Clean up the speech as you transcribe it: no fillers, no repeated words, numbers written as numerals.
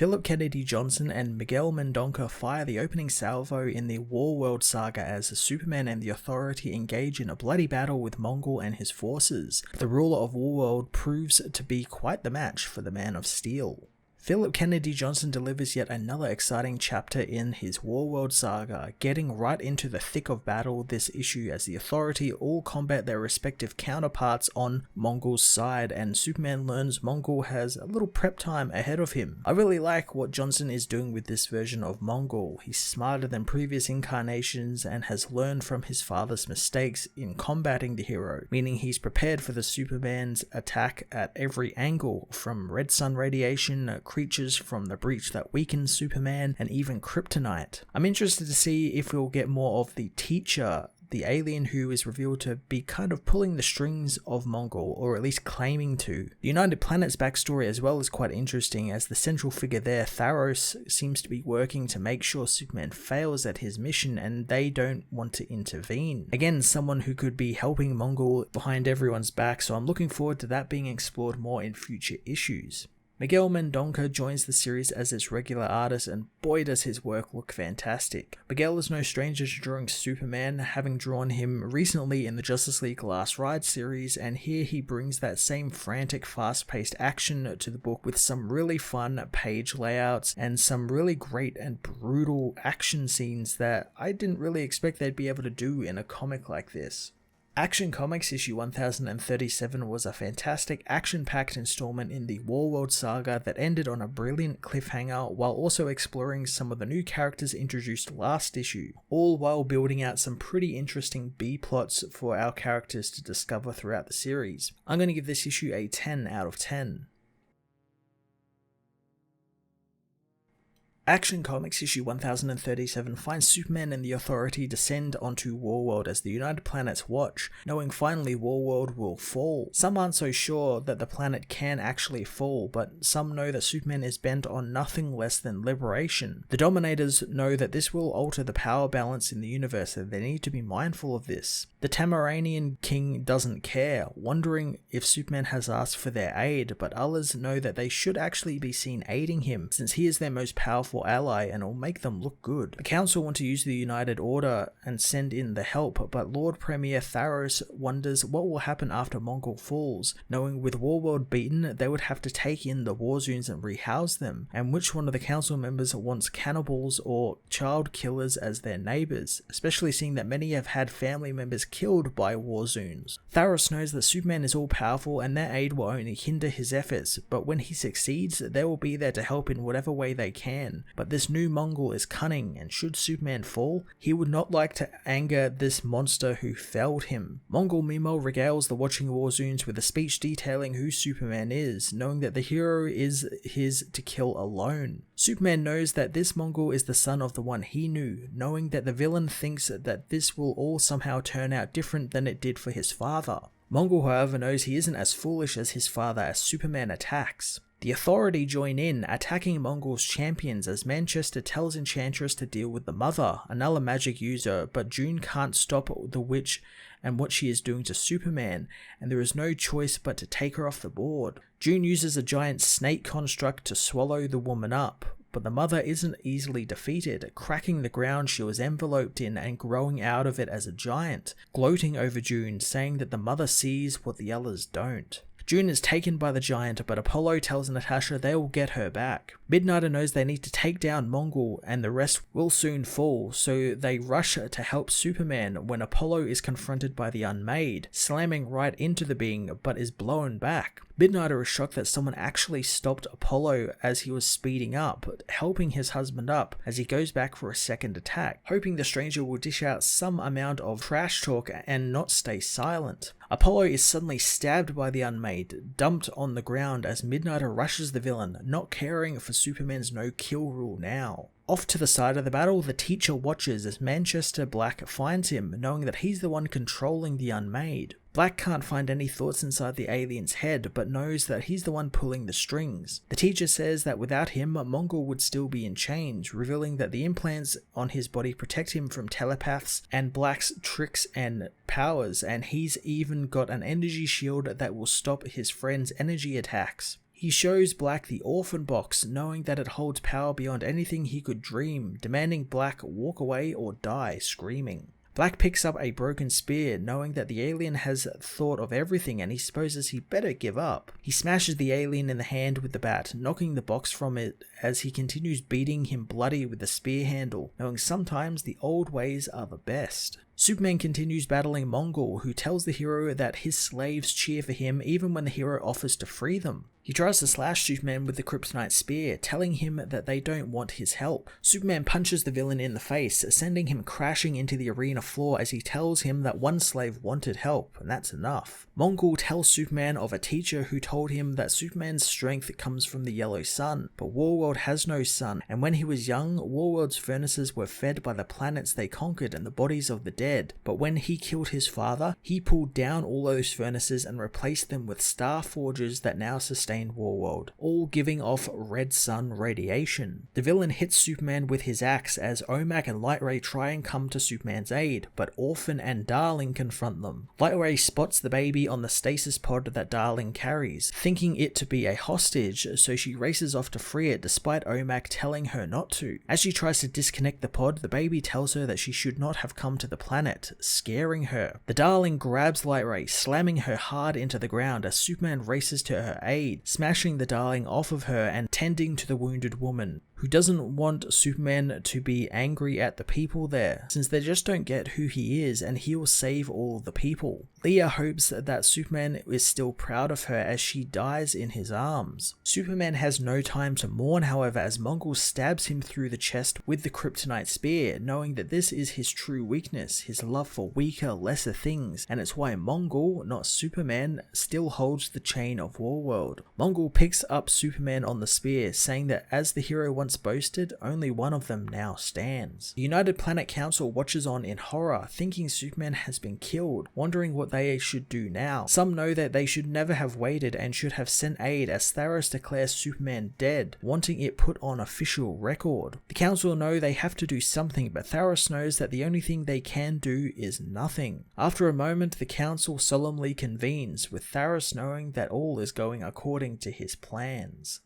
Philip Kennedy Johnson and Miguel Mendonca fire the opening salvo in the Warworld saga as Superman and the Authority engage in a bloody battle with Mongul and his forces. The ruler of Warworld proves to be quite the match for the Man of Steel. Philip Kennedy Johnson delivers yet another exciting chapter in his Warworld saga, getting right into the thick of battle this issue as the Authority all combat their respective counterparts on Mongul's side, and Superman learns Mongul has a little prep time ahead of him. I really like what Johnson is doing with this version of Mongul. He's smarter than previous incarnations and has learned from his father's mistakes in combating the hero, meaning he's prepared for the Superman's attack at every angle, from red sun radiation, creatures from the breach that weakens Superman, and even kryptonite. I'm interested to see if we'll get more of the teacher, the alien who is revealed to be kind of pulling the strings of Mongul, or at least claiming to. The United Planet's backstory as well is quite interesting, as the central figure there, Tharos, seems to be working to make sure Superman fails at his mission and they don't want to intervene. Again, someone who could be helping Mongul behind everyone's back, so I'm looking forward to that being explored more in future issues. Miguel Mendonca joins the series as its regular artist, and boy does his work look fantastic. Miguel is no stranger to drawing Superman, having drawn him recently in the Justice League Last Ride series, and here he brings that same frantic, fast-paced action to the book with some really fun page layouts and some really great and brutal action scenes that I didn't really expect they'd be able to do in a comic like this. Action Comics issue 1037 was a fantastic action-packed installment in the Warworld saga that ended on a brilliant cliffhanger while also exploring some of the new characters introduced last issue, all while building out some pretty interesting B-plots for our characters to discover throughout the series. I'm going to give this issue a 10 out of 10. Action Comics issue 1037 finds Superman and the Authority descend onto Warworld as the United Planets watch, knowing finally Warworld will fall. Some aren't so sure that the planet can actually fall, but some know that Superman is bent on nothing less than liberation. The Dominators know that this will alter the power balance in the universe, and they need to be mindful of this. The Tamaranian king doesn't care, wondering if Superman has asked for their aid, but others know that they should actually be seen aiding him, since he is their most powerful ally and will make them look good. The council want to use the United Order and send in the help, but Lord Premier Tharos wonders what will happen after Mongul falls, knowing with Warworld beaten they would have to take in the war zones and rehouse them, and which one of the council members wants cannibals or child killers as their neighbours, especially seeing that many have had family members killed by war zones. Tharos knows that Superman is all powerful and their aid will only hinder his efforts, but when he succeeds they will be there to help in whatever way they can. But this new Mongul is cunning, and should Superman fall, he would not like to anger this monster who felled him. Mongul meanwhile regales the watching Warzoons with a speech detailing who Superman is, knowing that the hero is his to kill alone. Superman knows that this Mongul is the son of the one he knew, knowing that the villain thinks that this will all somehow turn out different than it did for his father. Mongul, however, knows he isn't as foolish as his father as Superman attacks. The Authority join in, attacking Mongul's champions as Manchester tells Enchantress to deal with the Mother, another magic user, but June can't stop the witch and what she is doing to Superman, and there is no choice but to take her off the board. June uses a giant snake construct to swallow the woman up, but the Mother isn't easily defeated, cracking the ground she was enveloped in and growing out of it as a giant, gloating over June, saying that the Mother sees what the others don't. June is taken by the giant, but Apollo tells Natasha they will get her back. Midnighter knows they need to take down Mongul and the rest will soon fall, so they rush to help Superman when Apollo is confronted by the Unmade, slamming right into the being but is blown back. Midnighter is shocked that someone actually stopped Apollo as he was speeding up, helping his husband up as he goes back for a second attack, hoping the stranger will dish out some amount of trash talk and not stay silent. Apollo is suddenly stabbed by the Unmade, dumped on the ground as Midnighter rushes the villain, not caring for Superman's no-kill rule now. Off to the side of the battle, the Teacher watches as Manchester Black finds him, knowing that he's the one controlling the Unmade. Black can't find any thoughts inside the alien's head, but knows that he's the one pulling the strings. The Teacher says that without him, Mongul would still be in chains, revealing that the implants on his body protect him from telepaths and Black's tricks and powers, and he's even got an energy shield that will stop his friend's energy attacks. He shows Black the orphan box, knowing that it holds power beyond anything he could dream, demanding Black walk away or die screaming. Black picks up a broken spear, knowing that the alien has thought of everything and he supposes he better give up. He smashes the alien in the hand with the bat, knocking the box from it as he continues beating him bloody with the spear handle, knowing sometimes the old ways are the best. Superman continues battling Mongul, who tells the hero that his slaves cheer for him even when the hero offers to free them. He tries to slash Superman with the kryptonite spear, telling him that they don't want his help. Superman punches the villain in the face, sending him crashing into the arena floor as he tells him that one slave wanted help, and that's enough. Mongul tells Superman of a teacher who told him that Superman's strength comes from the yellow sun, but Warworld has no sun, and when he was young, Warworld's furnaces were fed by the planets they conquered and the bodies of the dead, but when he killed his father, he pulled down all those furnaces and replaced them with star forges that now sustain Warworld, all giving off red sun radiation. The villain hits Superman with his axe as Omac and Lightray try and come to Superman's aid, but Orphan and Darling confront them. Lightray spots the baby on the stasis pod that Darling carries, thinking it to be a hostage, so she races off to free it despite Omac telling her not to. As she tries to disconnect the pod, the baby tells her that she should not have come to the planet, scaring her. The Darling grabs Lightray, slamming her hard into the ground as Superman races to her aid, smashing the Darling off of her and tending to the wounded woman, who doesn't want Superman to be angry at the people there, since they just don't get who he is and he'll save all the people. Leah hopes that Superman is still proud of her as she dies in his arms. Superman has no time to mourn, however, as Mongul stabs him through the chest with the kryptonite spear, knowing that this is his true weakness, his love for weaker, lesser things, and it's why Mongul, not Superman, still holds the chain of Warworld. Mongul picks up Superman on the spear, saying that as the hero once boasted, only one of them now stands. The United Planet Council watches on in horror, thinking Superman has been killed, wondering what they should do now. Some know that they should never have waited and should have sent aid as Tharos declares Superman dead, wanting it put on official record. The Council know they have to do something, but Tharos knows that the only thing they can do is nothing. After a moment, the Council solemnly convenes, with Tharos knowing that all is going according to his plans.